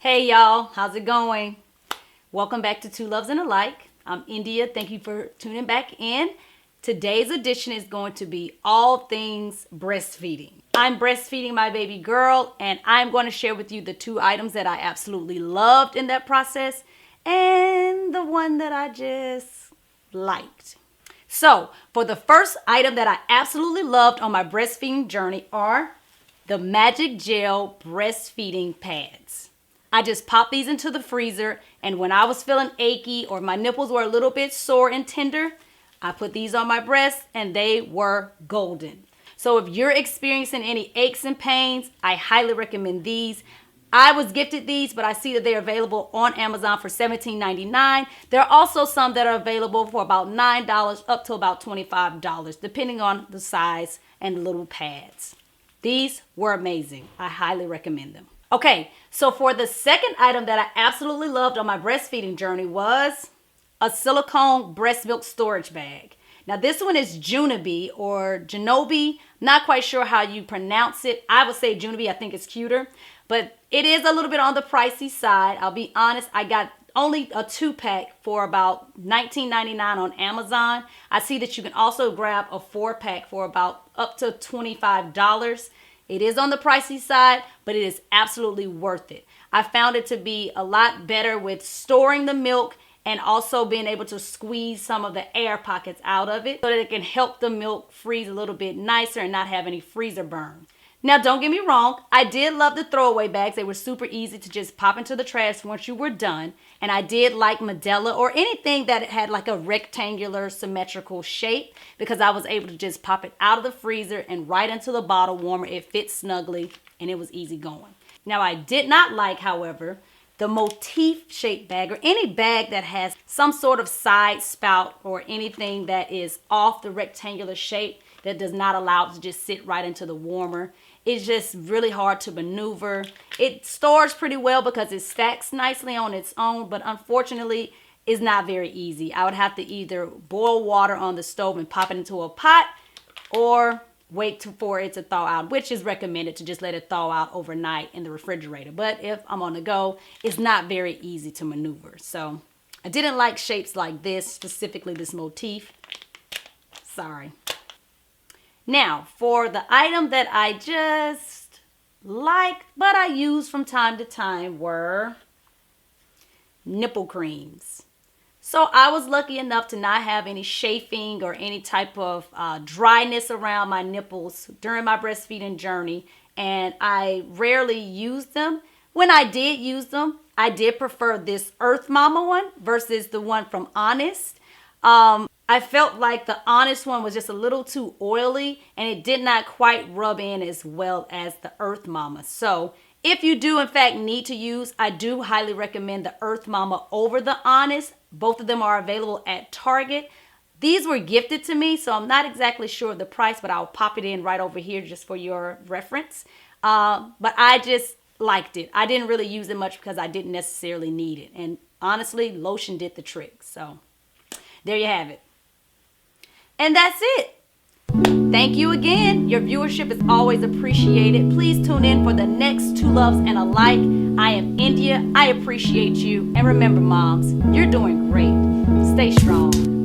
Hey y'all, how's it going? Welcome back to Two Loves and a Like. I'm India. Thank you for tuning back in. Today's edition is going to be all things breastfeeding. I'm breastfeeding my baby girl, and I'm going to share with you the two items that I absolutely loved in that process and the one that I just liked. So, for the first item that I absolutely loved on my breastfeeding journey are the Magic Gel breastfeeding pads. I just popped these into the freezer, and when I was feeling achy or my nipples were a little bit sore and tender, I put these on my breasts and they were golden. So if you're experiencing any aches and pains, I highly recommend these. I was gifted these, but I see that they're available on Amazon for $17.99. There are also some that are available for about $9 up to about $25, depending on the size and the little pads. These were amazing. I highly recommend them. Okay, so for the second item that I absolutely loved on my breastfeeding journey was a silicone breast milk storage bag. Now this one is Junobie or Junobie. Not quite sure how you pronounce it. I would say Junobie. I think it's cuter. But it is a little bit on the pricey side. I'll be honest, I got only a 2-pack for about $19.99 on Amazon. I see that you can also grab a 4-pack for about up to $25. It is on the pricey side, but it is absolutely worth it. I found it to be a lot better with storing the milk and also being able to squeeze some of the air pockets out of it so that it can help the milk freeze a little bit nicer and not have any freezer burn. Now, don't get me wrong. I did love the throwaway bags. They were super easy to just pop into the trash once you were done. And I did like Medela or anything that had like a rectangular symmetrical shape because I was able to just pop it out of the freezer and right into the bottle warmer. It fit snugly and it was easy going. Now, I did not like, however, the motif shaped bag or any bag that has some sort of side spout or anything that is off the rectangular shape that does not allow it to just sit right into the warmer. It's just really hard to maneuver. It stores pretty well because it stacks nicely on its own, but unfortunately, it's not very easy. I would have to either boil water on the stove and pop it into a pot or wait for it to thaw out, which is recommended to just let it thaw out overnight in the refrigerator. But if I'm on the go, it's not very easy to maneuver. So I didn't like shapes like this, specifically this motif. Sorry. Now, for the item that I just liked, but I use from time to time were nipple creams. So I was lucky enough to not have any chafing or any type of dryness around my nipples during my breastfeeding journey. And I rarely used them. When I did use them, I did prefer this Earth Mama one versus the one from Honest. I felt like the Honest one was just a little too oily and it did not quite rub in as well as the Earth Mama. So if you do in fact need to use, I do highly recommend the Earth Mama over the Honest. Both of them are available at Target. These were gifted to me, so I'm not exactly sure of the price, but I'll pop it in right over here just for your reference. But I just liked it. I didn't really use it much because I didn't necessarily need it. And honestly, lotion did the trick. So there you have it. And that's it. Thank you again. Your viewership is always appreciated. Please tune in for the next Two Loves and a Like. I am India. I appreciate you. And remember, moms, you're doing great. Stay strong.